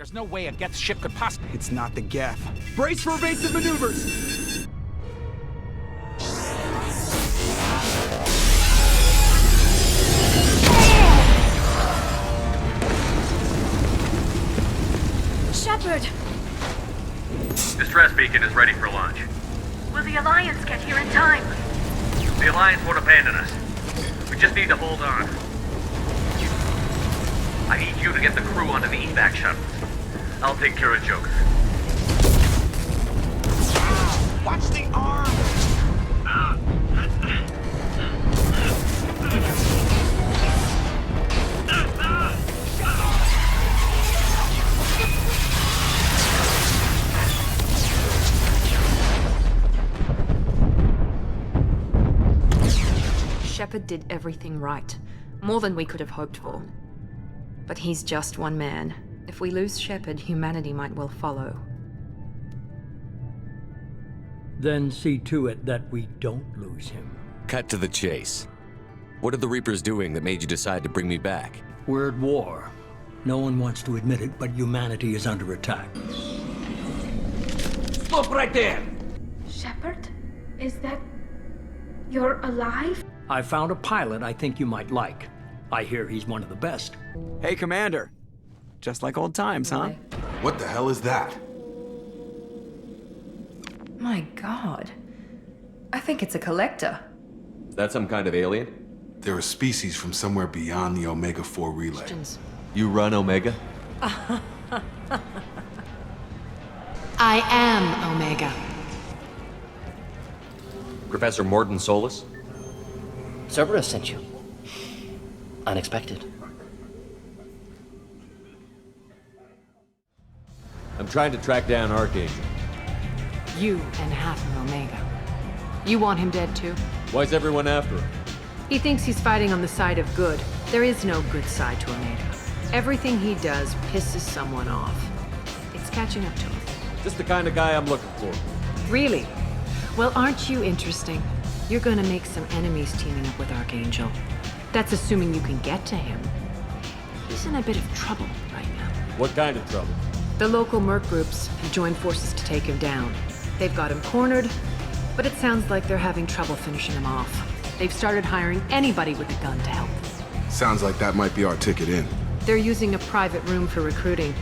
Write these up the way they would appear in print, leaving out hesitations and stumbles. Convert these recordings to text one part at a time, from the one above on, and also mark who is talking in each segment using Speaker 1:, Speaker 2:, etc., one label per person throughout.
Speaker 1: There's no way a Geth ship could possibly...
Speaker 2: It's not the Geth. Brace for evasive maneuvers!
Speaker 3: Shepard!
Speaker 4: Distress beacon is ready for launch.
Speaker 3: Will the Alliance get here in time?
Speaker 4: The Alliance won't abandon us. We just need to hold on. I need you to get the crew onto the evac shuttles. I'll take care of Joker.
Speaker 1: Watch the arm!
Speaker 5: Shepard did everything right. More than we could have hoped for. But he's just one man. If we lose Shepard, humanity might well follow.
Speaker 6: Then see to it that we don't lose him.
Speaker 7: Cut to the chase. What are the Reapers doing that made you decide to bring me back?
Speaker 6: We're at war. No one wants to admit it, but humanity is under attack.
Speaker 1: Look right there!
Speaker 3: Shepard? Is that... you're alive?
Speaker 6: I found a pilot I think you might like. I hear he's one of the best.
Speaker 2: Hey, Commander. Just like old times, huh?
Speaker 8: What the hell is that?
Speaker 5: My god. I think it's a collector.
Speaker 7: Is that some kind of alien?
Speaker 8: They're a species from somewhere beyond the Omega-4 relay.
Speaker 5: Questions.
Speaker 7: You run Omega?
Speaker 9: I am Omega.
Speaker 7: Professor Morton Solus?
Speaker 10: Cerberus sent you. Unexpected.
Speaker 7: I'm trying to track down Archangel.
Speaker 9: You and half of Omega. You want him dead too?
Speaker 7: Why's everyone after him?
Speaker 9: He thinks he's fighting on the side of good. There is no good side to Omega. Everything he does pisses someone off. It's catching up to him.
Speaker 7: Just the kind of guy I'm looking for.
Speaker 9: Really? Well, aren't you interesting? You're gonna make some enemies teaming up with Archangel. That's assuming you can get to him. He's in a bit of trouble right now.
Speaker 7: What kind of trouble?
Speaker 9: The local merc groups have joined forces to take him down. They've got him cornered, but it sounds like they're having trouble finishing him off. They've started hiring anybody with a gun to help.
Speaker 8: Sounds like that might be our ticket in.
Speaker 9: They're using a private room for recruiting.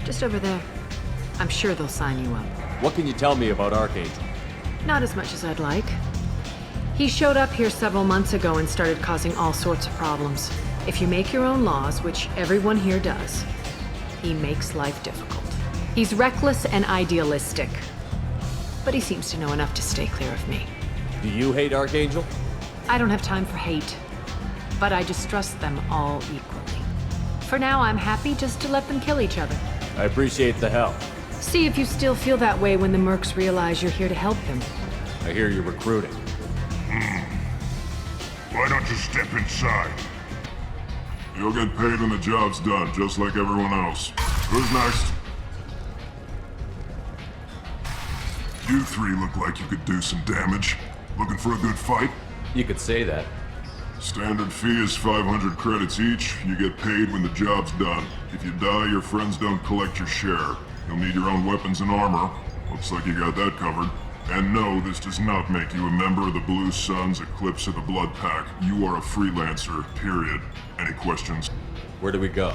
Speaker 9: Just over there. I'm sure they'll sign you up.
Speaker 7: What can you tell me about Archangel?
Speaker 9: Not as much as I'd like. He showed up here several months ago and started causing all sorts of problems. If you make your own laws, which everyone here does, he makes life difficult. He's reckless and idealistic. But he seems to know enough to stay clear of me.
Speaker 7: Do you hate Archangel?
Speaker 9: I don't have time for hate, but I distrust them all equally. For now, I'm happy just to let them kill each other.
Speaker 7: I appreciate the help.
Speaker 9: See if you still feel that way when the mercs realize you're here to help them.
Speaker 7: I hear you're recruiting.
Speaker 11: Why don't you step inside? You'll get paid when the job's done, just like everyone else. Who's next? You three look like you could do some damage. Looking for a good fight?
Speaker 7: You could say that.
Speaker 11: Standard fee is 500 credits each. You get paid when the job's done. If you die, your friends don't collect your share. You'll need your own weapons and armor. Looks like you got that covered. And no, this does not make you a member of the Blue Suns, Eclipse, or the Blood Pack. You are a freelancer, period. Any questions?
Speaker 7: Where do we go?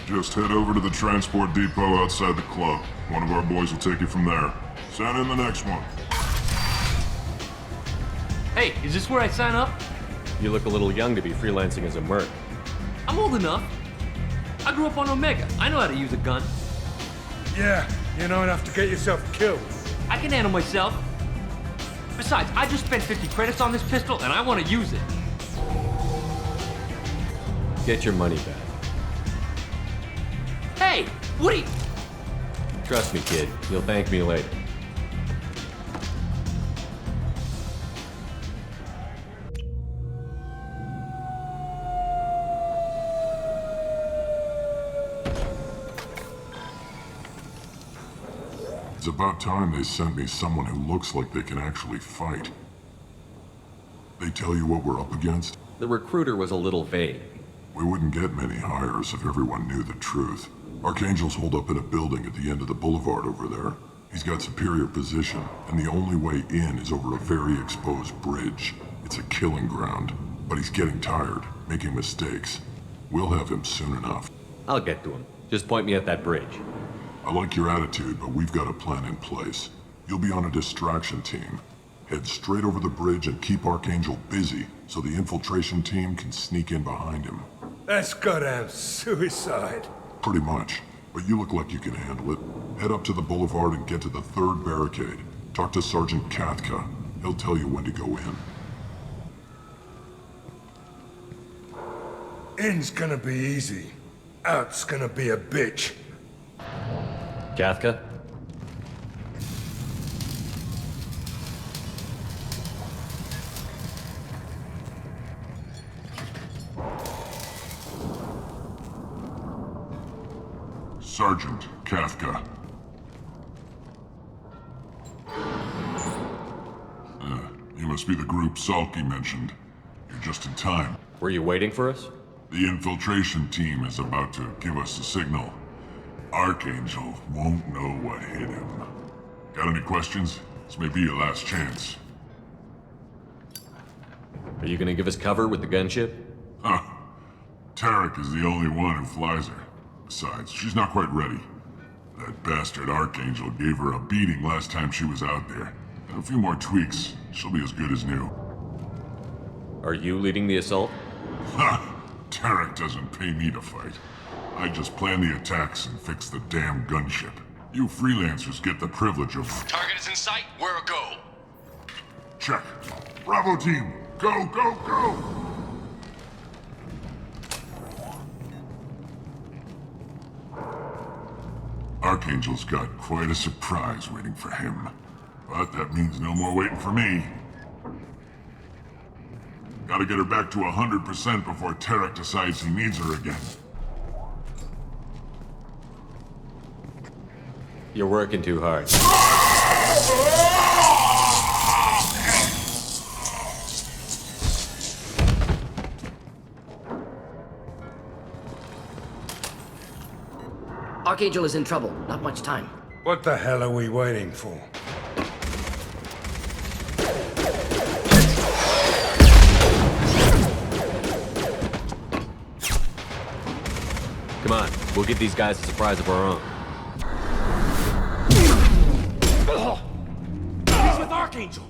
Speaker 11: Just head over to the transport depot outside the club. One of our boys will take you from there. Send in the next one.
Speaker 10: Hey, is this where I sign up?
Speaker 7: You look a little young to be freelancing as a merc.
Speaker 10: I'm old enough. I grew up on Omega. I know how to use a gun.
Speaker 11: Yeah, you know enough to get yourself killed.
Speaker 10: I can handle myself. Besides, I just spent 50 credits on this pistol, and I want to use it.
Speaker 7: Get your money back.
Speaker 10: Hey, what are you...
Speaker 7: Trust me, kid. You'll thank me later.
Speaker 11: It's about time they sent me someone who looks like they can actually fight. They tell you what we're up against?
Speaker 7: The recruiter was a little vague.
Speaker 11: We wouldn't get many hires if everyone knew the truth. Archangel's holed up in a building at the end of the boulevard over there. He's got superior position, and the only way in is over a very exposed bridge. It's a killing ground, but he's getting tired, making mistakes. We'll have him soon enough.
Speaker 7: I'll get to him. Just point me at that bridge.
Speaker 11: I like your attitude, but we've got a plan in place. You'll be on a distraction team. Head straight over the bridge and keep Archangel busy, so the infiltration team can sneak in behind him.
Speaker 2: That's goddamn suicide.
Speaker 11: Pretty much. But you look like you can handle it. Head up to the boulevard and get to the third barricade. Talk to Sergeant Katka. He'll tell you when to go in.
Speaker 2: In's gonna be easy. Out's gonna be a bitch.
Speaker 7: Katka?
Speaker 11: Sergeant Katka. You must be the group Salky mentioned. You're just in time.
Speaker 7: Were you waiting for us?
Speaker 11: The infiltration team is about to give us a signal. Archangel won't know what hit him. Got any questions? This may be your last chance.
Speaker 7: Are you gonna give us cover with the gunship?
Speaker 11: Huh. Tarek is the only one who flies her. Besides, she's not quite ready. That bastard Archangel gave her a beating last time she was out there. A few more tweaks, she'll be as good as new.
Speaker 7: Are you leading the assault?
Speaker 11: Ha! Tarek doesn't pay me to fight. I just plan the attacks and fix the damn gunship. You freelancers get the privilege of...
Speaker 1: Target is in sight. Where a go?
Speaker 11: Check. Bravo team! Go, go, go! Archangel's got quite a surprise waiting for him. But that means no more waiting for me. Gotta get her back to 100% before Tarek decides he needs her again.
Speaker 7: You're working too hard.
Speaker 12: Archangel is in trouble. Not much time.
Speaker 2: What the hell are we waiting for?
Speaker 7: Come on, we'll give these guys a surprise of our own.
Speaker 1: He's with Archangel.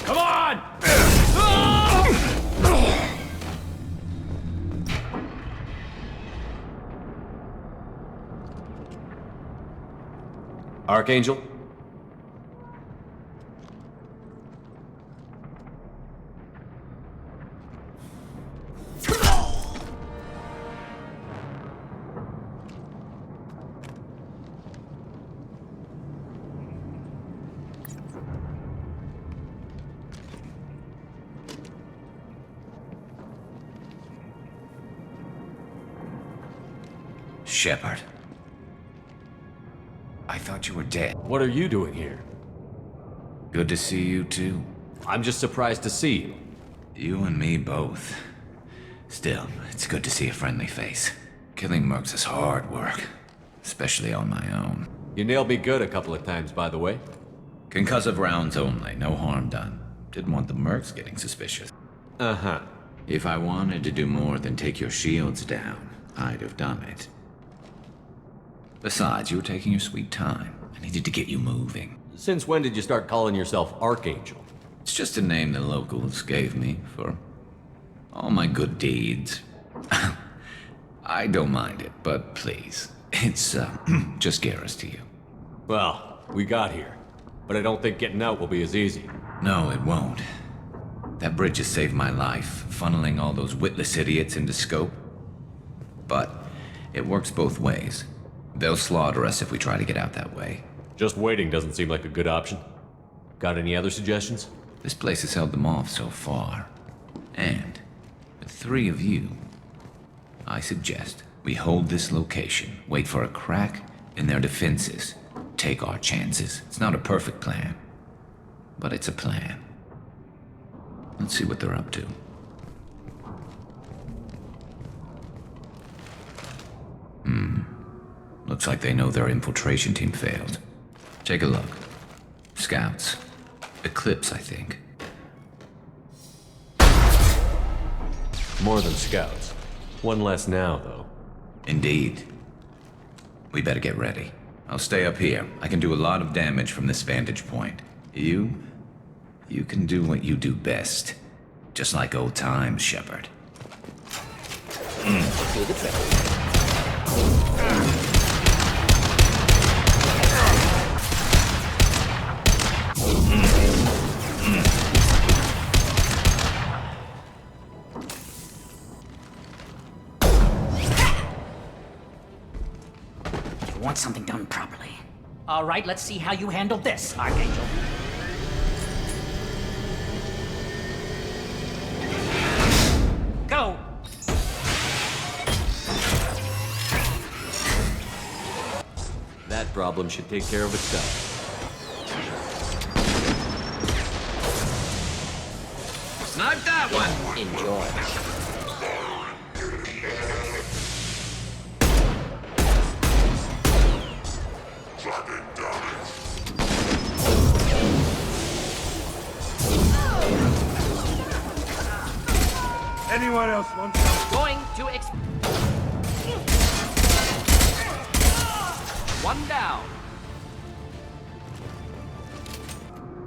Speaker 1: Come on!
Speaker 7: Archangel?
Speaker 1: Shepard. I thought you were dead.
Speaker 7: What are you doing here?
Speaker 1: Good to see you too.
Speaker 7: I'm just surprised to see you.
Speaker 1: You and me both. Still, it's good to see a friendly face. Killing mercs is hard work, especially on my own.
Speaker 7: You nailed me good a couple of times, by the way.
Speaker 1: Concussive rounds only, no harm done. Didn't want the mercs getting suspicious.
Speaker 7: Uh-huh.
Speaker 1: If I wanted to do more than take your shields down, I'd have done it. Besides, you were taking your sweet time. I needed to get you moving.
Speaker 7: Since when did you start calling yourself Archangel?
Speaker 1: It's just a name the locals gave me for all my good deeds. I don't mind it, but please, it's just Garrus to you.
Speaker 7: Well, we got here, but I don't think getting out will be as easy.
Speaker 1: No, it won't. That bridge has saved my life, funneling all those witless idiots into scope. But it works both ways. They'll slaughter us if we try to get out that way.
Speaker 7: Just waiting doesn't seem like a good option. Got any other suggestions?
Speaker 1: This place has held them off so far. And, with 3 of you, I suggest we hold this location, wait for a crack in their defenses, take our chances. It's not a perfect plan, but it's a plan. Let's see what they're up to. Looks like they know their infiltration team failed. Take a look. Scouts. Eclipse, I think.
Speaker 7: More than scouts. One less now, though.
Speaker 1: Indeed. We better get ready. I'll stay up here. I can do a lot of damage from this vantage point. You can do what you do best. Just like old times, Shepard.
Speaker 12: Do the trick. You want something done properly. All right, let's see how you handle this, Archangel. Go!
Speaker 7: That problem should take care of itself.
Speaker 1: Snipe that one!
Speaker 12: Enjoy.
Speaker 2: Anyone else want some?
Speaker 12: Going to One down.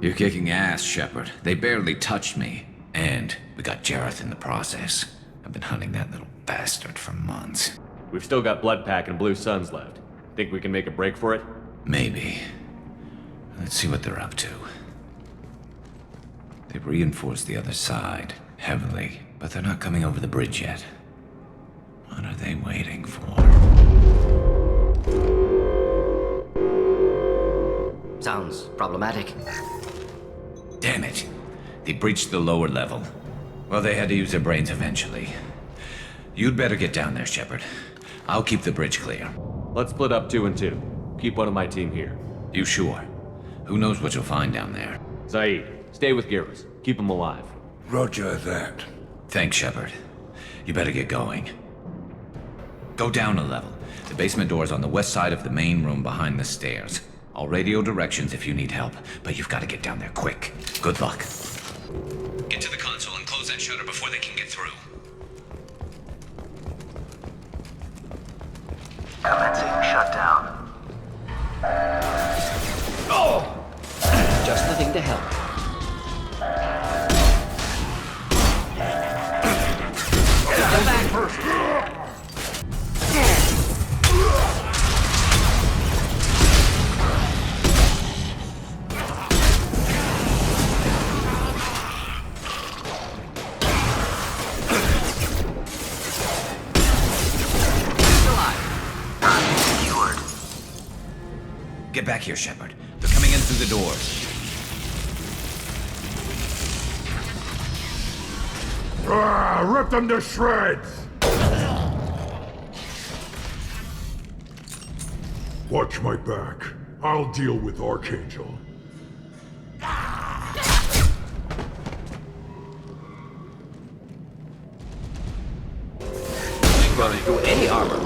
Speaker 1: You're kicking ass, Shepard. They barely touched me. And we got Jareth in the process. I've been hunting that little bastard for months.
Speaker 7: We've still got Bloodpack and Blue Suns left. Think we can make a break for it?
Speaker 1: Maybe. Let's see what they're up to. They've reinforced the other side, heavily, but they're not coming over the bridge yet. What are they waiting for?
Speaker 12: Sounds problematic.
Speaker 1: Damn it. They breached the lower level. Well, they had to use their brains eventually. You'd better get down there, Shepard. I'll keep the bridge clear.
Speaker 7: Let's split up 2 and 2. Keep one of my team here.
Speaker 1: You sure? Who knows what you'll find down there?
Speaker 7: Zaid, stay with Garrus. Keep him alive.
Speaker 8: Roger that.
Speaker 1: Thanks, Shepard. You better get going. Go down a level. The basement door's on the west side of the main room behind the stairs. I'll radio directions if you need help, but you've got to get down there quick. Good luck. Get to the console and close that shutter before they can get through.
Speaker 4: Commencing shutdown.
Speaker 12: Just the thing to help. Go back first.
Speaker 1: Get back here, Shepard. They're coming in through the doors.
Speaker 11: Rip them to shreds! Watch my back. I'll deal with Archangel.
Speaker 12: Running through any armor.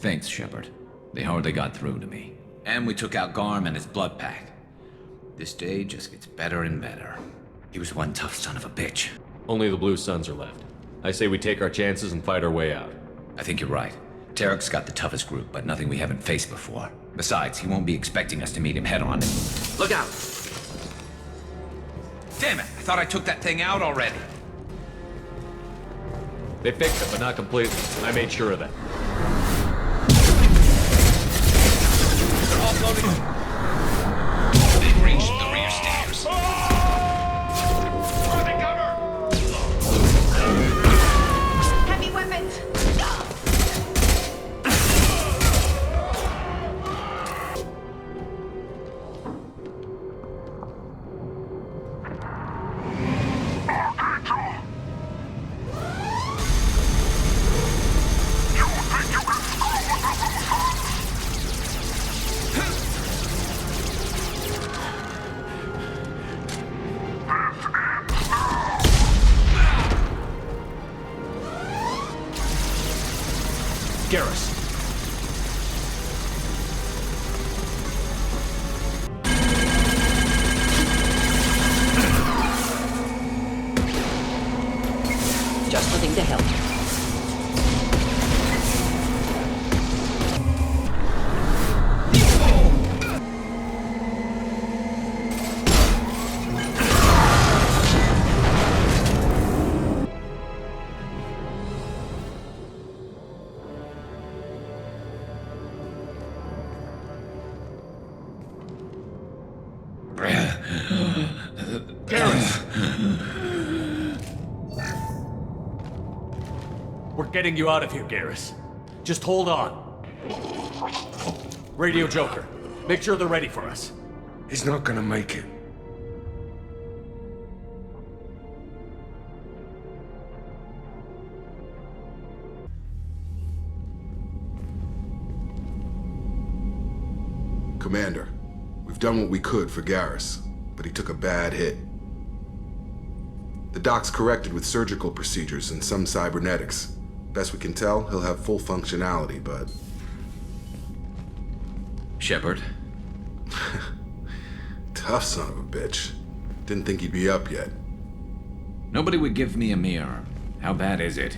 Speaker 1: Thanks, Shepard. They hardly got through to me. And we took out Garm and his blood pack. This day just gets better and better. He was one tough son of a bitch.
Speaker 7: Only the Blue Suns are left. I say we take our chances and fight our way out.
Speaker 1: I think you're right. Tarek's got the toughest group, but nothing we haven't faced before. Besides, he won't be expecting us to meet him head-on.
Speaker 12: Look out!
Speaker 1: Damn it! I thought I took that thing out already.
Speaker 7: They fixed it, but not completely. I made sure of that.
Speaker 1: They've reached the rear stairs.
Speaker 10: Garrus.
Speaker 12: Just the thing to help.
Speaker 10: We're getting you out of here, Garrus. Just hold on. Radio Joker, make sure they're ready for us.
Speaker 8: He's not gonna make it. Commander, we've done what we could for Garrus, but he took a bad hit. The doc's corrected with surgical procedures and some cybernetics. Best we can tell, he'll have full functionality, but...
Speaker 1: Shepard?
Speaker 8: Tough son of a bitch. Didn't think he'd be up yet.
Speaker 1: Nobody would give me a mirror. How bad is it?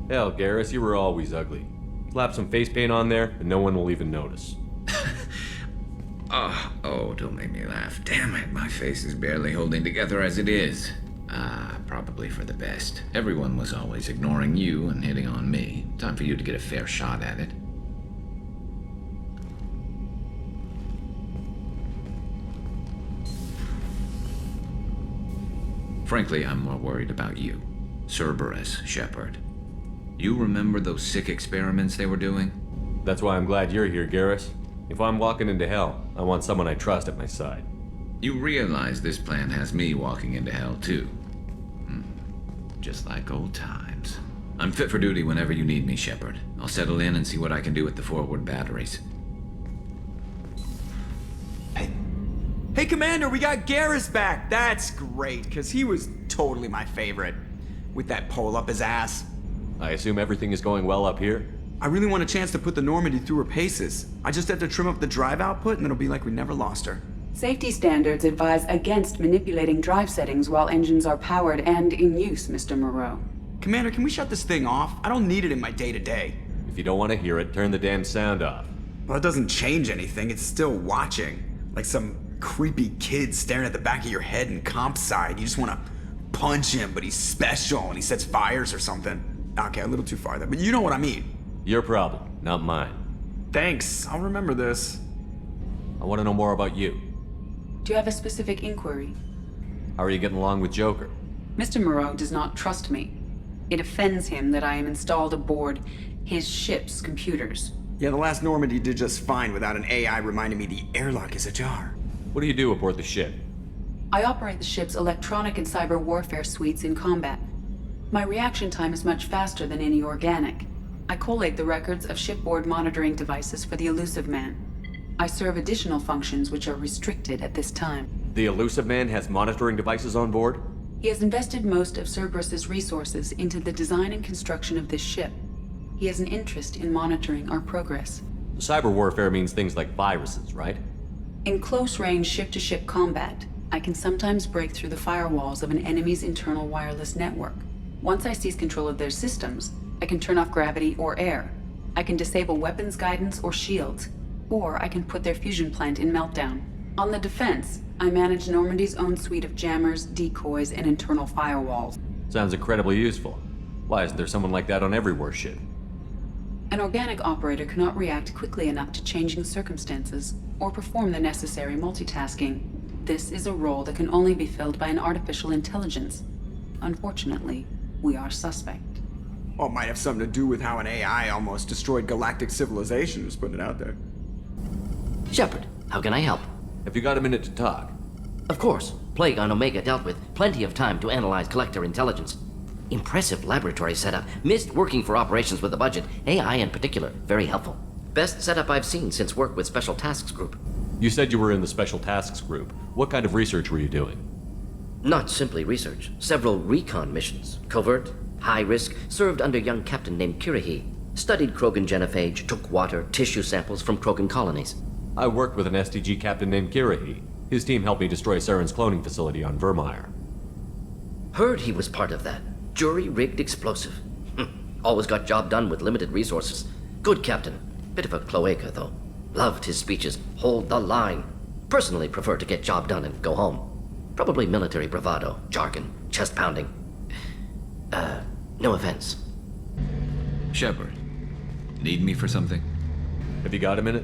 Speaker 7: Hell, Garrus, you were always ugly. Slap some face paint on there, and no one will even notice.
Speaker 1: Oh, don't make me laugh. Damn it, my face is barely holding together as it is. Probably for the best. Everyone was always ignoring you and hitting on me. Time for you to get a fair shot at it. Frankly, I'm more worried about you. Cerberus, Shepard. You remember those sick experiments they were doing?
Speaker 7: That's why I'm glad you're here, Garrus. If I'm walking into hell, I want someone I trust at my side.
Speaker 1: You realize this plan has me walking into hell, too. Just like old times. I'm fit for duty whenever you need me, Shepard. I'll settle in and see what I can do with the forward batteries.
Speaker 2: Hey, Commander, we got Garrus back. That's great, because he was totally my favorite. With that pole up his ass.
Speaker 7: I assume everything is going well up here?
Speaker 2: I really want a chance to put the Normandy through her paces. I just have to trim up the drive output and it'll be like we never lost her.
Speaker 13: Safety standards advise against manipulating drive settings while engines are powered and in use, Mr. Moreau.
Speaker 2: Commander, can we shut this thing off? I don't need it in my day-to-day.
Speaker 7: If you don't want to hear it, turn the damn sound off.
Speaker 2: Well, it doesn't change anything. It's still watching. Like some creepy kid staring at the back of your head in comp side. You just want to punch him, but he's special and he sets fires or something. Okay, a little too far there, but you know what I mean.
Speaker 7: Your problem, not mine.
Speaker 2: Thanks, I'll remember this.
Speaker 7: I want to know more about you.
Speaker 13: Do you have a specific inquiry?
Speaker 7: How are you getting along with Joker?
Speaker 13: Mr. Moreau does not trust me. It offends him that I am installed aboard his ship's computers.
Speaker 2: Yeah, the last Normandy did just fine without an AI reminding me the airlock is ajar.
Speaker 7: What do you do aboard the ship?
Speaker 13: I operate the ship's electronic and cyber warfare suites in combat. My reaction time is much faster than any organic. I collate the records of shipboard monitoring devices for the Elusive Man. I serve additional functions which are restricted at this time.
Speaker 7: The Elusive Man has monitoring devices on board?
Speaker 13: He has invested most of Cerberus's resources into the design and construction of this ship. He has an interest in monitoring our progress.
Speaker 7: Cyber warfare means things like viruses, right?
Speaker 13: In close-range ship-to-ship combat, I can sometimes break through the firewalls of an enemy's internal wireless network. Once I seize control of their systems, I can turn off gravity or air. I can disable weapons guidance or shields, or I can put their fusion plant in meltdown. On the defense, I manage Normandy's own suite of jammers, decoys, and internal firewalls.
Speaker 7: Sounds incredibly useful. Why isn't there someone like that on every warship?
Speaker 13: An organic operator cannot react quickly enough to changing circumstances or perform the necessary multitasking. This is a role that can only be filled by an artificial intelligence. Unfortunately, we are suspect.
Speaker 2: Well, it might have something to do with how an AI almost destroyed galactic civilization, just putting it out there.
Speaker 14: Shepard, how can I help?
Speaker 7: Have you got a minute to talk?
Speaker 14: Of course. Plague on Omega dealt with. Plenty of time to analyze collector intelligence. Impressive laboratory setup. Missed working for operations with a budget. AI in particular. Very helpful. Best setup I've seen since work with Special Tasks Group.
Speaker 7: You said you were in the Special Tasks Group. What kind of research were you doing?
Speaker 14: Not simply research. Several recon missions. Covert, high risk, served under young captain named Kirahi. Studied Krogan genophage, took water, tissue samples from Krogan colonies.
Speaker 7: I worked with an SDG captain named Kirahi. His team helped me destroy Saren's cloning facility on Vermeer.
Speaker 14: Heard he was part of that. Jury-rigged explosive. Always got job done with limited resources. Good captain. Bit of a cloaca, though. Loved his speeches. Hold the line. Personally prefer to get job done and go home. Probably military bravado, jargon, chest pounding. No offense.
Speaker 1: Shepard, need me for something?
Speaker 7: Have you got a minute?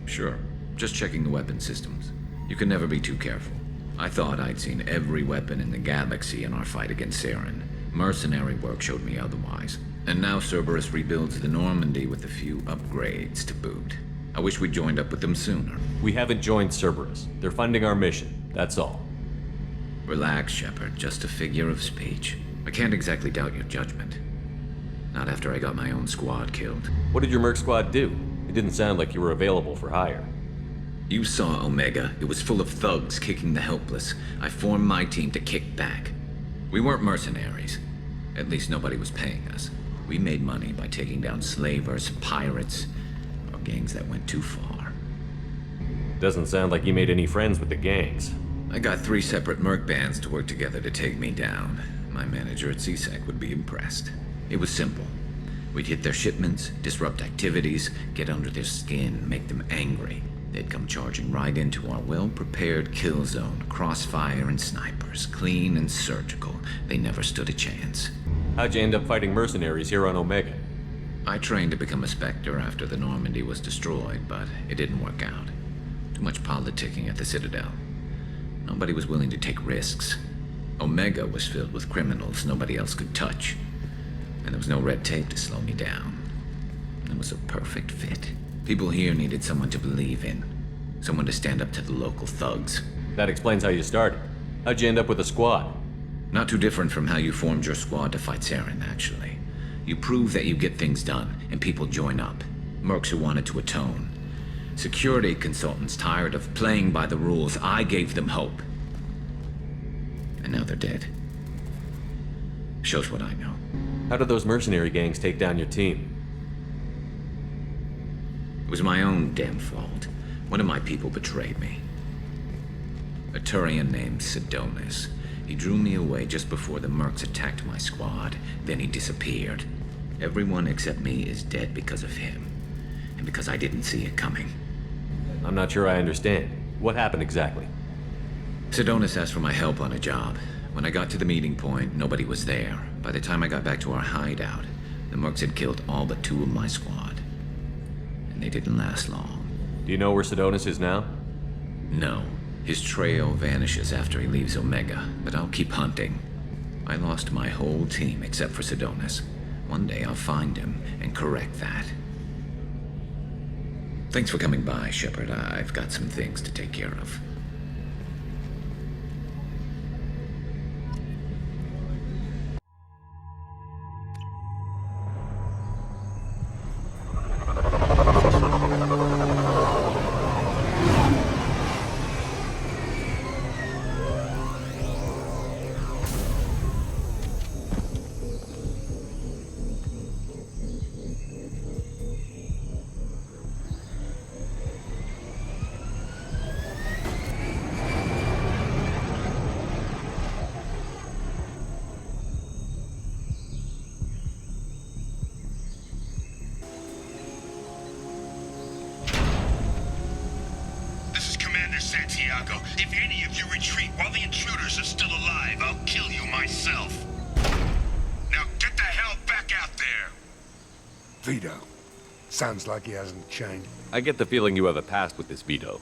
Speaker 1: Sure. Just checking the weapon systems. You can never be too careful. I thought I'd seen every weapon in the galaxy in our fight against Saren. Mercenary work showed me otherwise. And now Cerberus rebuilds the Normandy with a few upgrades to boot. I wish we'd joined up with them sooner.
Speaker 7: We haven't joined Cerberus. They're funding our mission, that's all.
Speaker 1: Relax, Shepard. Just a figure of speech. I can't exactly doubt your judgment. Not after I got my own squad killed.
Speaker 7: What did your merc squad do? It didn't sound like you were available for hire.
Speaker 1: You saw Omega. It was full of thugs kicking the helpless. I formed my team to kick back. We weren't mercenaries. At least nobody was paying us. We made money by taking down slavers, pirates, or gangs that went too far.
Speaker 7: Doesn't sound like you made any friends with the gangs.
Speaker 1: I got 3 separate merc bands to work together to take me down. My manager at CSEC would be impressed. It was simple. We'd hit their shipments, disrupt activities, get under their skin, make them angry. They'd come charging right into our well-prepared kill zone, crossfire and snipers, clean and surgical. They never stood a chance.
Speaker 7: How'd you end up fighting mercenaries here on Omega?
Speaker 1: I trained to become a Spectre after the Normandy was destroyed, but it didn't work out. Too much politicking at the Citadel. Nobody was willing to take risks. Omega was filled with criminals nobody else could touch. And there was no red tape to slow me down. It was a perfect fit. People here needed someone to believe in. Someone to stand up to the local thugs.
Speaker 7: That explains how you started. How'd you end up with a squad?
Speaker 1: Not too different from how you formed your squad to fight Saren, actually. You prove that you get things done, and people join up. Mercs who wanted to atone. Security consultants tired of playing by the rules. I gave them hope. And now they're dead. Shows what I know.
Speaker 7: How did those mercenary gangs take down your team?
Speaker 1: It was my own damn fault. One of my people betrayed me. A Turian named Sidonis. He drew me away just before the mercs attacked my squad. Then he disappeared. Everyone except me is dead because of him. And because I didn't see it coming.
Speaker 7: I'm not sure I understand. What happened exactly?
Speaker 1: Sidonis asked for my help on a job. When I got to the meeting point, nobody was there. By the time I got back to our hideout, the mercs had killed all but 2 of my squad. And they didn't last long.
Speaker 7: Do you know where Sidonis is now?
Speaker 1: No. His trail vanishes after he leaves Omega, but I'll keep hunting. I lost my whole team except for Sidonis. One day I'll find him and correct that. Thanks for coming by, Shepard. I've got some things to take care of.
Speaker 15: Santiago. If any of you retreat while the intruders are still alive, I'll kill you myself. Now get the hell back out there!
Speaker 16: Vito. Sounds like he hasn't changed.
Speaker 7: I get the feeling you have a past with this Vito.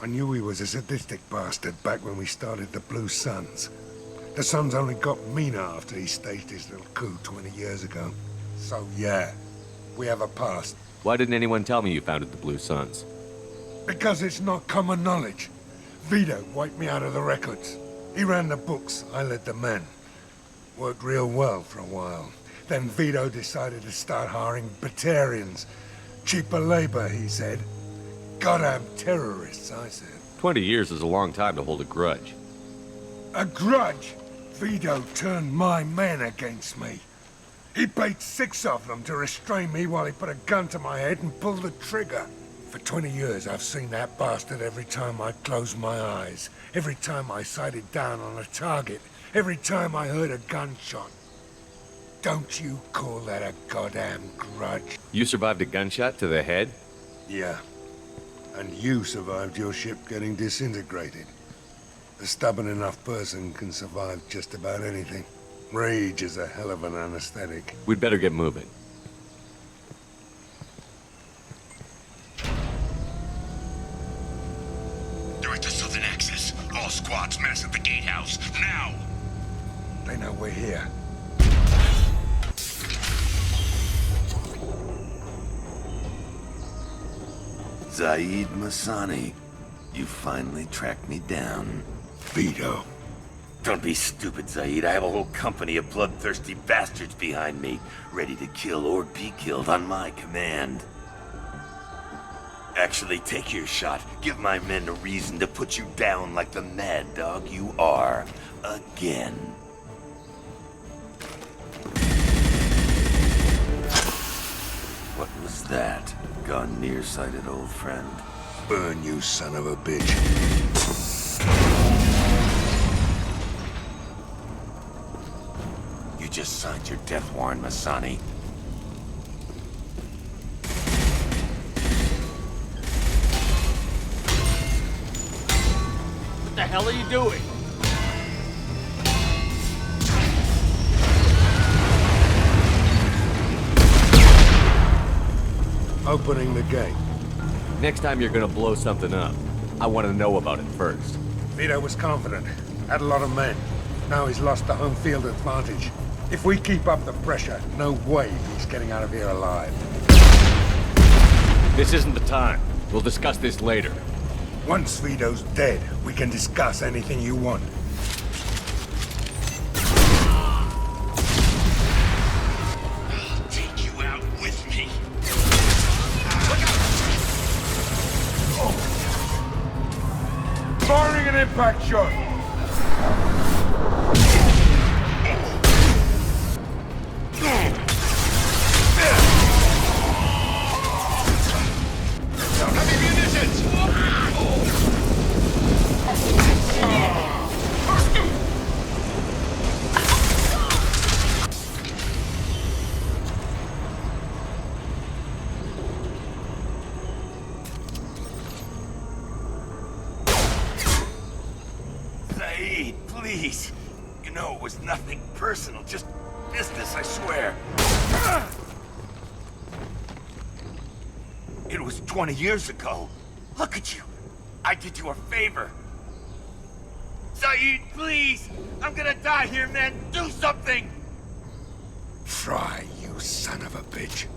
Speaker 16: I knew he was a sadistic bastard back when we started the Blue Suns. The Suns only got meaner after he staged his little coup 20 years ago. So yeah, we have a past.
Speaker 7: Why didn't anyone tell me you founded the Blue Suns?
Speaker 16: Because it's not common knowledge. Vito wiped me out of the records. He ran the books, I led the men. Worked real well for a while. Then Vito decided to start hiring Batarians. Cheaper labor, he said. Goddamn terrorists, I said.
Speaker 7: 20 years is a long time to hold a grudge.
Speaker 16: A grudge? Vito turned my men against me. He paid 6 of them to restrain me while he put a gun to my head and pulled the trigger. For 20 years, I've seen that bastard every time I closed my eyes. Every time I sighted down on a target. Every time I heard a gunshot. Don't you call that a goddamn grudge?
Speaker 7: You survived a gunshot to the head?
Speaker 16: Yeah. And you survived your ship getting disintegrated. A stubborn enough person can survive just about anything. Rage is a hell of an anesthetic.
Speaker 7: We'd better get moving.
Speaker 15: Direct to Southern Access. All squads mass at the gatehouse. Now!
Speaker 16: They know we're here.
Speaker 17: Zaid Masani, you finally tracked me down.
Speaker 16: Vito.
Speaker 17: Don't be stupid, Zaid. I have a whole company of bloodthirsty bastards behind me, ready to kill or be killed on my command. Actually, take your shot. Give my men a reason to put you down like the mad dog you are. Again. What was that? Gone nearsighted, old friend.
Speaker 16: Burn, you son of a bitch.
Speaker 17: You just signed your death warrant, Masani.
Speaker 10: What the hell are you doing?
Speaker 16: Opening the gate.
Speaker 7: Next time you're gonna blow something up, I want to know about it first.
Speaker 16: Vito was confident. Had a lot of men. Now he's lost the home field advantage. If we keep up the pressure, no way he's getting out of here alive.
Speaker 7: This isn't the time. We'll discuss this later.
Speaker 16: Once Vito's dead, we can discuss anything you want.
Speaker 15: I'll take you out with me.
Speaker 16: Firing an impact shot!
Speaker 17: Zaid, please. You know it was nothing personal, just business, I swear. It was 20 years ago. Look at you. I did you a favor. Zaid, please! I'm gonna die here, man! Do something!
Speaker 16: Try, you son of a bitch.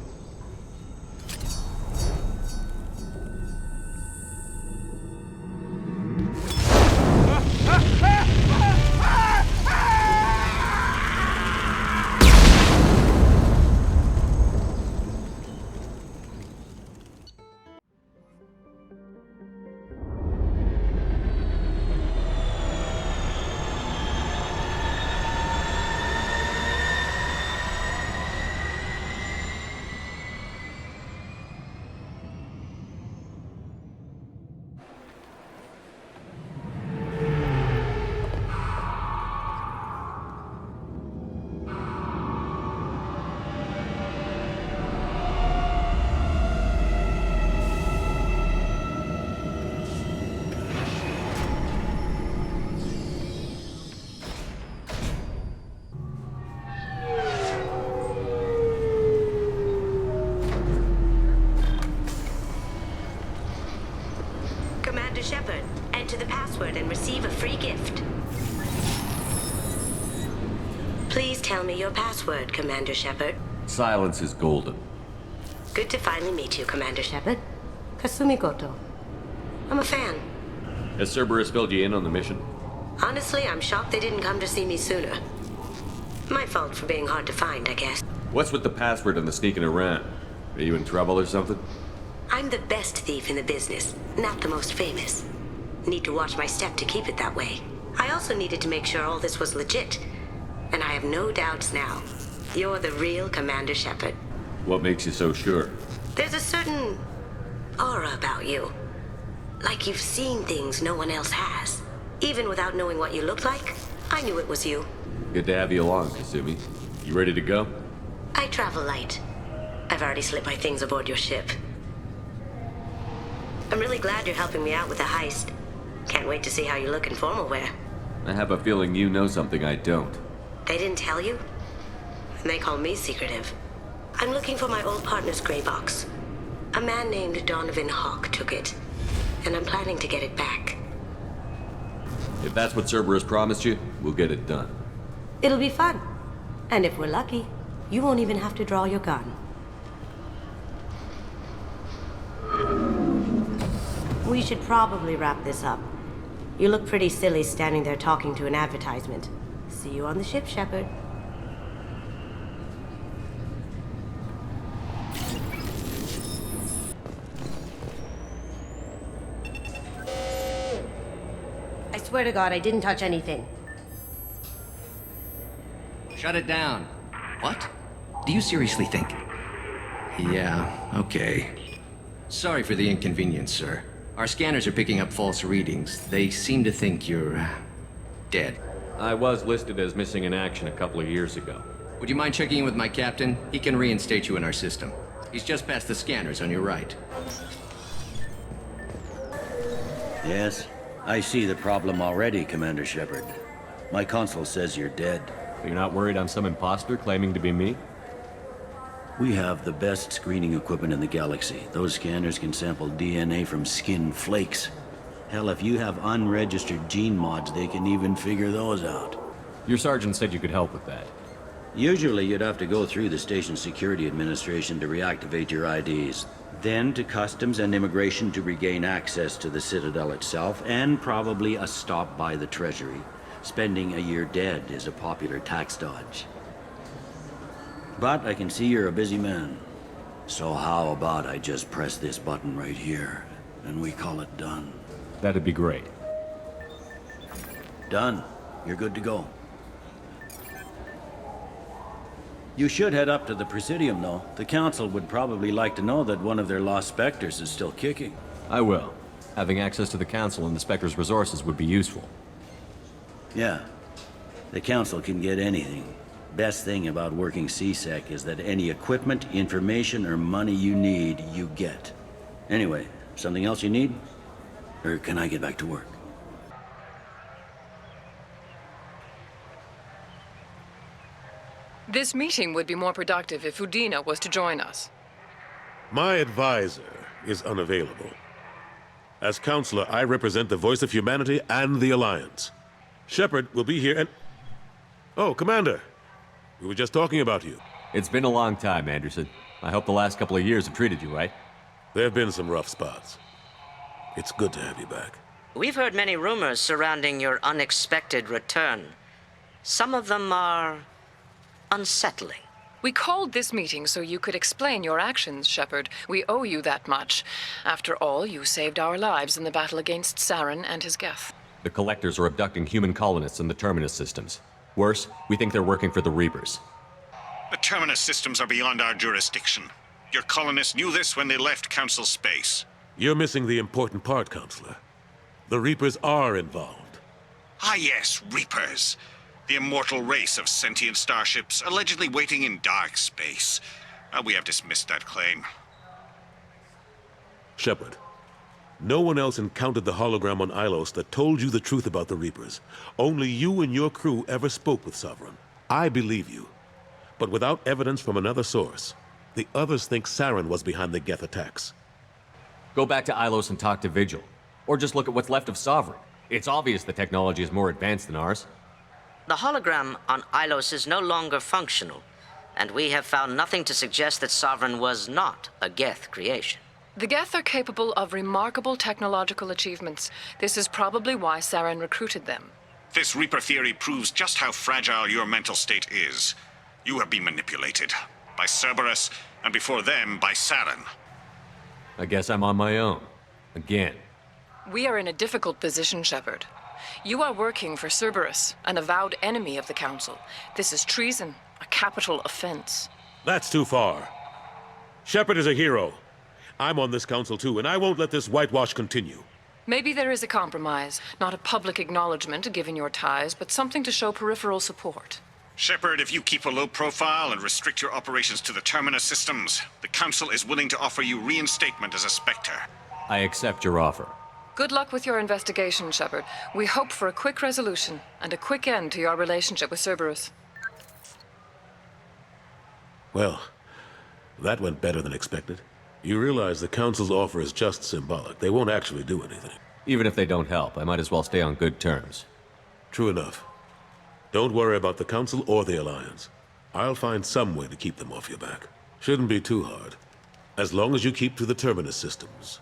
Speaker 18: Shepard, enter the password and receive a free gift. Please tell me your password, Commander Shepard.
Speaker 7: Silence is golden.
Speaker 18: Good to finally meet you, Commander Shepard. Kasumi Goto. I'm a fan.
Speaker 7: Has Cerberus filled you in on the mission?
Speaker 18: Honestly, I'm shocked they didn't come to see me sooner. My fault for being hard to find, I guess.
Speaker 7: What's with the password and the sneaking around? Are you in trouble or something?
Speaker 18: I'm the best thief in the business, not the most famous. Need to watch my step to keep it that way. I also needed to make sure all this was legit, and I have no doubts now. You're the real Commander Shepard.
Speaker 7: What makes you so sure?
Speaker 18: There's a certain aura about you. Like you've seen things no one else has. Even without knowing what you looked like, I knew it was you.
Speaker 7: Good to have you along, Kasumi. You ready to go?
Speaker 18: I travel light. I've already slipped my things aboard your ship. I'm really glad you're helping me out with the heist. Can't wait to see how you look in formal wear.
Speaker 7: I have a feeling you know something I don't.
Speaker 18: They didn't tell you? And they call me secretive. I'm looking for my old partner's gray box. A man named Donovan Hawk took it, and I'm planning to get it back.
Speaker 7: If that's what Cerberus promised you, we'll get it done.
Speaker 18: It'll be fun. And if we're lucky, you won't even have to draw your gun. We should probably wrap this up. You look pretty silly standing there talking to an advertisement. See you on the ship, Shepard. I swear to God, I didn't touch anything.
Speaker 19: Shut it down. What? Do you seriously think? Yeah, okay. Sorry for the inconvenience, sir. Our scanners are picking up false readings. They seem to think you're dead.
Speaker 7: I was listed as missing in action a couple of years ago.
Speaker 19: Would you mind checking in with my captain? He can reinstate you in our system. He's just past the scanners on your right.
Speaker 20: Yes, I see the problem already, Commander Shepard. My console says you're dead.
Speaker 7: You're not worried I'm some imposter claiming to be me?
Speaker 20: We have the best screening equipment in the galaxy. Those scanners can sample DNA from skin flakes. Hell, if you have unregistered gene mods, they can even figure those out.
Speaker 7: Your sergeant said you could help with that.
Speaker 20: Usually you'd have to go through the station security administration to reactivate your IDs. Then to customs and immigration to regain access to the Citadel itself, and probably a stop by the Treasury. Spending a year dead is a popular tax dodge. But I can see you're a busy man. So how about I just press this button right here, and we call it done?
Speaker 7: That'd be great.
Speaker 20: Done. You're good to go. You should head up to the Presidium, though. The Council would probably like to know that one of their lost Spectres is still kicking.
Speaker 7: I will. Having access to the Council and the Spectre's resources would be useful.
Speaker 20: Yeah. The Council can get anything. Best thing about working C-Sec is that any equipment, information, or money you need, you get. Anyway, something else you need? Or can I get back to work?
Speaker 21: This meeting would be more productive if Udina was to join us.
Speaker 22: My advisor is unavailable. As counselor, I represent the voice of humanity and the Alliance. Shepard will be here and... Oh, Commander. We were just talking about you.
Speaker 7: It's been a long time, Anderson. I hope the last couple of years have treated you right.
Speaker 22: There have been some rough spots. It's good to have you back.
Speaker 23: We've heard many rumors surrounding your unexpected return. Some of them are unsettling.
Speaker 21: We called this meeting so you could explain your actions, Shepard. We owe you that much. After all, you saved our lives in the battle against Saren and his Geth.
Speaker 7: The Collectors are abducting human colonists in the Terminus systems. Worse, we think they're working for the Reapers.
Speaker 15: The Terminus systems are beyond our jurisdiction. Your colonists knew this when they left Council space.
Speaker 22: You're missing the important part, Counselor. The Reapers are involved.
Speaker 15: Ah yes, Reapers. The immortal race of sentient starships allegedly waiting in dark space. We have dismissed that claim.
Speaker 22: Shepard, no one else encountered the hologram on Ilos that told you the truth about the Reapers. Only you and your crew ever spoke with Sovereign. I believe you. But without evidence from another source, the others think Saren was behind the Geth attacks.
Speaker 7: Go back to Ilos and talk to Vigil. Or just look at what's left of Sovereign. It's obvious the technology is more advanced than ours.
Speaker 23: The hologram on Ilos is no longer functional, and we have found nothing to suggest that Sovereign was not a Geth creation.
Speaker 21: The Geth are capable of remarkable technological achievements. This is probably why Saren recruited them.
Speaker 15: This Reaper theory proves just how fragile your mental state is. You have been manipulated. By Cerberus, and before them, by Saren.
Speaker 7: I guess I'm on my own. Again.
Speaker 21: We are in a difficult position, Shepard. You are working for Cerberus, an avowed enemy of the Council. This is treason, a capital offense.
Speaker 22: That's too far. Shepard is a hero. I'm on this council too, and I won't let this whitewash continue.
Speaker 21: Maybe there is a compromise. Not a public acknowledgement given your ties, but something to show peripheral support.
Speaker 15: Shepard, if you keep a low profile and restrict your operations to the Terminus systems, the Council is willing to offer you reinstatement as a Spectre.
Speaker 7: I accept your offer.
Speaker 21: Good luck with your investigation, Shepard. We hope for a quick resolution and a quick end to your relationship with Cerberus.
Speaker 22: Well, that went better than expected. You realize the Council's offer is just symbolic. They won't actually do anything.
Speaker 7: Even if they don't help, I might as well stay on good terms.
Speaker 22: True enough. Don't worry about the Council or the Alliance. I'll find some way to keep them off your back. Shouldn't be too hard. As long as you keep to the Terminus systems.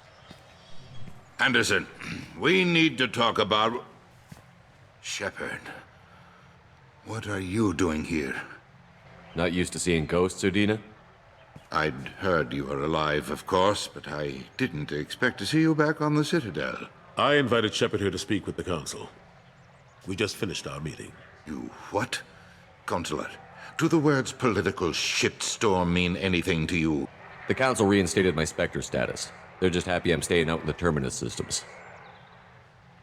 Speaker 3: Anderson, we need to talk about... Shepard. What are you doing here?
Speaker 7: Not used to seeing ghosts, Udina?
Speaker 3: I'd heard you were alive, of course, but I didn't expect to see you back on the Citadel.
Speaker 22: I invited Shepard here to speak with the Council. We just finished our meeting.
Speaker 3: You what? Consular, do the words political shitstorm mean anything to you?
Speaker 7: The Council reinstated my Spectre status. They're just happy I'm staying out in the Terminus systems.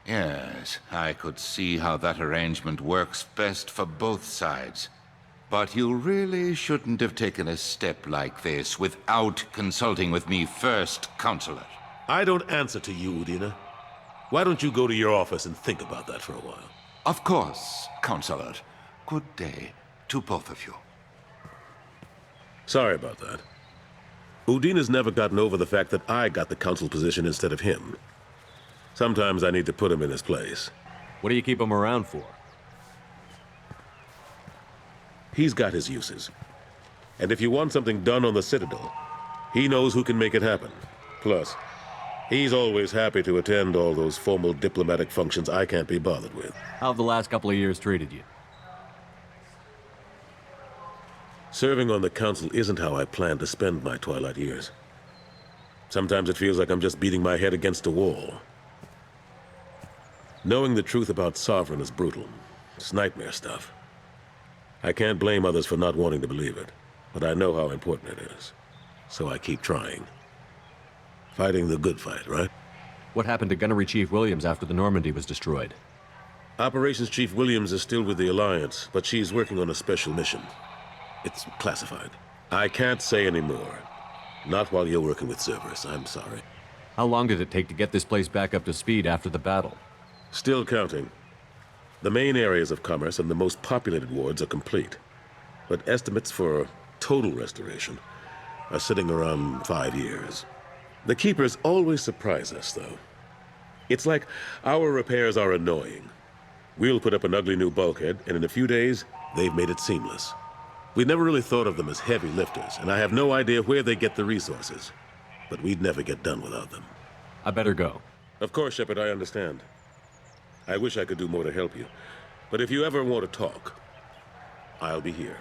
Speaker 3: Yes, I could see how that arrangement works best for both sides. But you really shouldn't have taken a step like this without consulting with me first, Counselor.
Speaker 22: I don't answer to you, Udina. Why don't you go to your office and think about that for a while?
Speaker 3: Of course, Counselor. Good day to both of you.
Speaker 22: Sorry about that. Udina's never gotten over the fact that I got the Council position instead of him. Sometimes I need to put him in his place.
Speaker 7: What do you keep him around for?
Speaker 22: He's got his uses. And if you want something done on the Citadel, he knows who can make it happen. Plus, he's always happy to attend all those formal diplomatic functions I can't be bothered with.
Speaker 7: How have the last couple of years treated you?
Speaker 22: Serving on the Council isn't how I plan to spend my twilight years. Sometimes it feels like I'm just beating my head against a wall. Knowing the truth about Sovereign is brutal. It's nightmare stuff. I can't blame others for not wanting to believe it, but I know how important it is. So I keep trying. Fighting the good fight, right?
Speaker 7: What happened to Gunnery Chief Williams after the Normandy was destroyed?
Speaker 22: Operations Chief Williams is still with the Alliance, but she's working on a special mission. It's classified. I can't say any more. Not while you're working with Cerberus, I'm sorry.
Speaker 7: How long did it take to get this place back up to speed after the battle?
Speaker 22: Still counting. The main areas of commerce and the most populated wards are complete. But estimates for total restoration are sitting around 5 years. The Keepers always surprise us, though. It's like our repairs are annoying. We'll put up an ugly new bulkhead, and in a few days, they've made it seamless. We never really thought of them as heavy lifters, and I have no idea where they get the resources. But we'd never get done without them.
Speaker 7: I better go.
Speaker 22: Of course, Shepard, I understand. I wish I could do more to help you. But if you ever want to talk, I'll be here.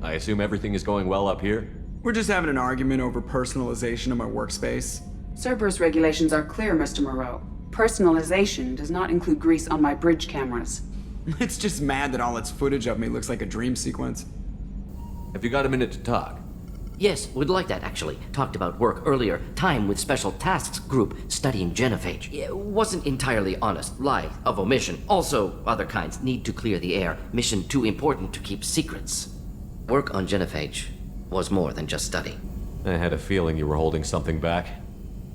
Speaker 7: I assume everything is going well up here?
Speaker 2: We're just having an argument over personalization of my workspace.
Speaker 13: Cerberus regulations are clear, Mr. Moreau. Personalization does not include grease on my bridge cameras.
Speaker 2: It's just mad that all its footage of me looks like a dream sequence.
Speaker 7: Have you got a minute to talk?
Speaker 14: Yes, would like that, actually. Talked about work earlier. Time with Special Tasks Group studying genophage. It wasn't entirely honest. Lie of omission. Also, other kinds. Need to clear the air. Mission too important to keep secrets. Work on genophage was more than just study.
Speaker 7: I had a feeling you were holding something back.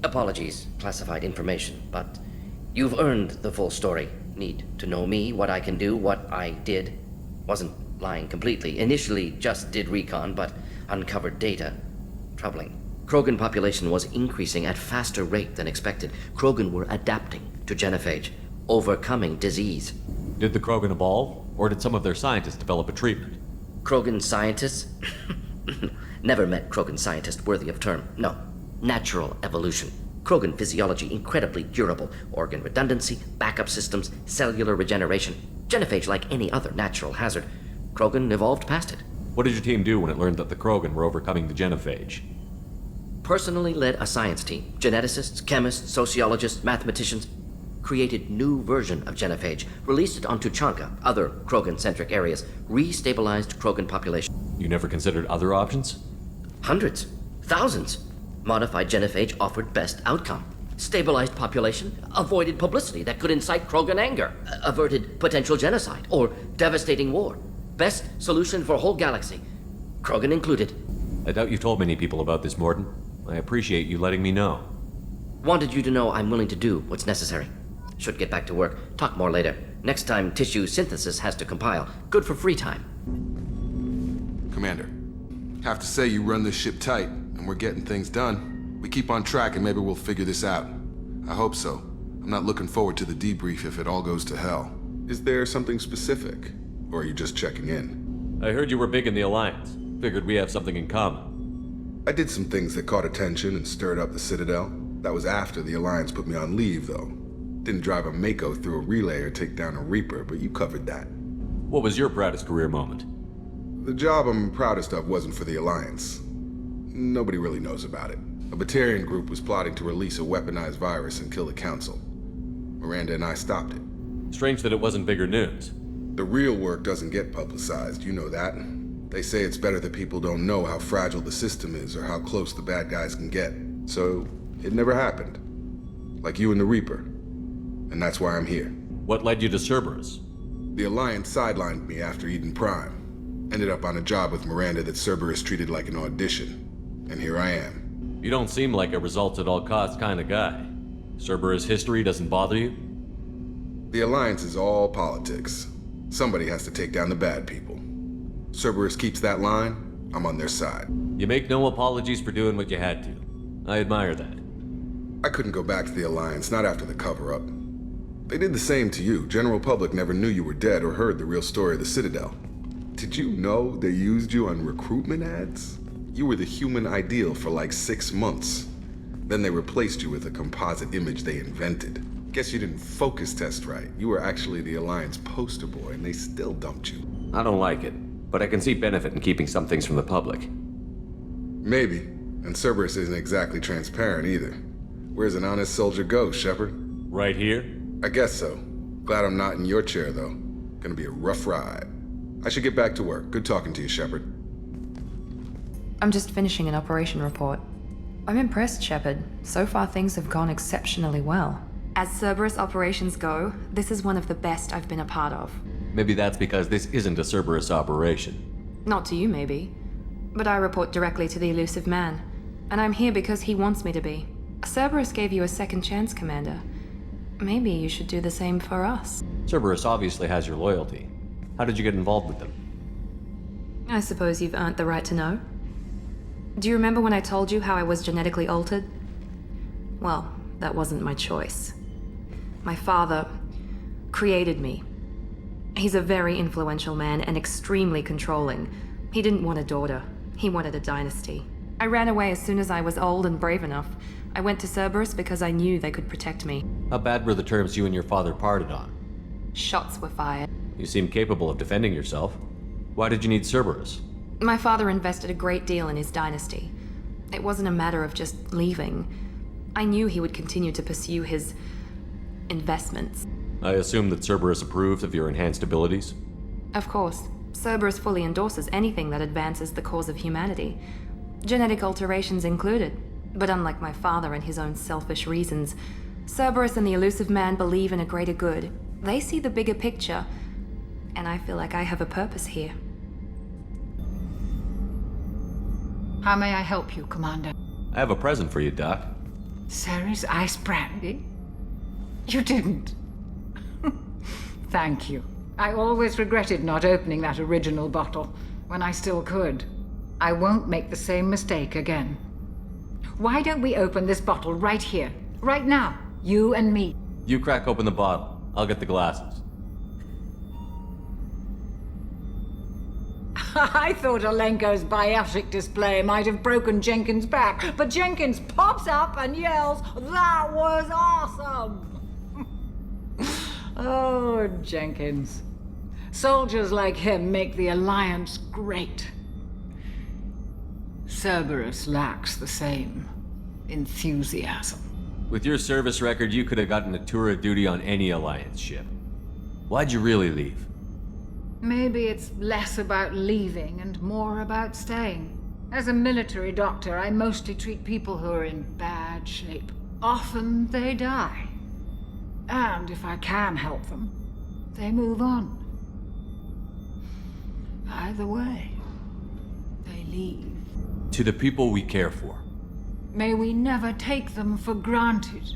Speaker 14: Apologies, classified information, but you've earned the full story. Need to know me, what I can do, what I did. Wasn't lying completely. Initially just did recon, but uncovered data. Troubling. Krogan population was increasing at faster rate than expected. Krogan were adapting to genophage, overcoming disease.
Speaker 7: Did the Krogan evolve, or did some of their scientists develop a treatment?
Speaker 14: Krogan scientists? Never met Krogan scientist worthy of term. No. Natural evolution. Krogan physiology incredibly durable. Organ redundancy, backup systems, cellular regeneration. Genophage like any other natural hazard. Krogan evolved past it.
Speaker 7: What did your team do when it learned that the Krogan were overcoming the genophage?
Speaker 14: Personally led a science team. Geneticists, chemists, sociologists, mathematicians. Created new version of genophage. Released it on Tuchanka, other Krogan-centric areas. Restabilized Krogan population.
Speaker 7: You never considered other options?
Speaker 14: Hundreds. Thousands. Modified genophage offered best outcome. Stabilized population, avoided publicity that could incite Krogan anger, averted potential genocide or devastating war. Best solution for whole galaxy, Krogan included.
Speaker 7: I doubt you told many people about this, Mordin. I appreciate you letting me know.
Speaker 14: Wanted you to know I'm willing to do what's necessary. Should get back to work. Talk more later. Next time tissue synthesis has to compile. Good for free time.
Speaker 8: Commander, have to say you run this ship tight, and we're getting things done. We keep on track and maybe we'll figure this out. I hope so. I'm not looking forward to the debrief if it all goes to hell. Is there something specific? Or are you just checking in?
Speaker 7: I heard you were big in the Alliance. Figured we have something in common.
Speaker 8: I did some things that caught attention and stirred up the Citadel. That was after the Alliance put me on leave, though. Didn't drive a Mako through a relay or take down a Reaper, but you covered that.
Speaker 7: What was your proudest career moment?
Speaker 8: The job I'm proudest of wasn't for the Alliance. Nobody really knows about it. A Batarian group was plotting to release a weaponized virus and kill the Council. Miranda and I stopped it.
Speaker 7: Strange that it wasn't bigger news.
Speaker 8: The real work doesn't get publicized, you know that. They say it's better that people don't know how fragile the system is or how close the bad guys can get. So, it never happened. Like you and the Reaper. And that's why I'm here.
Speaker 7: What led you to Cerberus?
Speaker 8: The Alliance sidelined me after Eden Prime. Ended up on a job with Miranda that Cerberus treated like an audition. And here I am.
Speaker 7: You don't seem like a results-at-all-costs kind of guy. Cerberus history doesn't bother you?
Speaker 8: The Alliance is all politics. Somebody has to take down the bad people. Cerberus keeps that line, I'm on their side.
Speaker 7: You make no apologies for doing what you had to. I admire that.
Speaker 8: I couldn't go back to the Alliance, not after the cover-up. They did the same to you. General public never knew you were dead or heard the real story of the Citadel. Did you know they used you on recruitment ads? You were the human ideal for like 6 months. Then they replaced you with a composite image they invented. Guess you didn't focus test right. You were actually the Alliance poster boy, and they still dumped you.
Speaker 7: I don't like it, but I can see benefit in keeping some things from the public.
Speaker 8: Maybe. And Cerberus isn't exactly transparent either. Where's an honest soldier go, Shepard?
Speaker 7: Right here?
Speaker 8: I guess so. Glad I'm not in your chair, though. Gonna be a rough ride. I should get back to work. Good talking to you, Shepard.
Speaker 5: I'm just finishing an operation report. I'm impressed, Shepard. So far things have gone exceptionally well. As Cerberus operations go, this is one of the best I've been a part of.
Speaker 7: Maybe that's because this isn't a Cerberus operation.
Speaker 5: Not to you, maybe. But I report directly to the Elusive Man. And I'm here because he wants me to be. Cerberus gave you a second chance, Commander. Maybe you should do the same for us.
Speaker 7: Cerberus obviously has your loyalty. How did you get involved with them?
Speaker 5: I suppose you've earned the right to know. Do you remember when I told you how I was genetically altered? Well, that wasn't my choice. My father created me. He's a very influential man and extremely controlling. He didn't want a daughter. He wanted a dynasty. I ran away as soon as I was old and brave enough. I went to Cerberus because I knew they could protect me.
Speaker 7: How bad were the terms you and your father parted on?
Speaker 5: Shots were fired.
Speaker 7: You seem capable of defending yourself. Why did you need Cerberus?
Speaker 5: My father invested a great deal in his dynasty. It wasn't a matter of just leaving. I knew he would continue to pursue his investments.
Speaker 7: I assume that Cerberus approved of your enhanced abilities?
Speaker 5: Of course. Cerberus fully endorses anything that advances the cause of humanity. Genetic alterations included. But unlike my father and his own selfish reasons, Cerberus and the Elusive Man believe in a greater good. They see the bigger picture, and I feel like I have a purpose here.
Speaker 6: How may I help you, Commander?
Speaker 7: I have a present for you, Doc.
Speaker 6: Ceres ice brandy? You didn't. Thank you. I always regretted not opening that original bottle when I still could. I won't make the same mistake again. Why don't we open this bottle right here, right now, you and me?
Speaker 7: You crack open the bottle. I'll get the glasses.
Speaker 6: I thought Alenko's biotic display might have broken Jenkins' back, but Jenkins pops up and yells, "That was awesome!" Oh, Jenkins. Soldiers like him make the Alliance great. Cerberus lacks the same enthusiasm.
Speaker 7: With your service record, you could have gotten a tour of duty on any Alliance ship. Why'd you really leave?
Speaker 6: Maybe it's less about leaving and more about staying. As a military doctor, I mostly treat people who are in bad shape. Often they die. And if I can help them, they move on. Either way, they leave.
Speaker 7: To the people we care for.
Speaker 6: May we never take them for granted.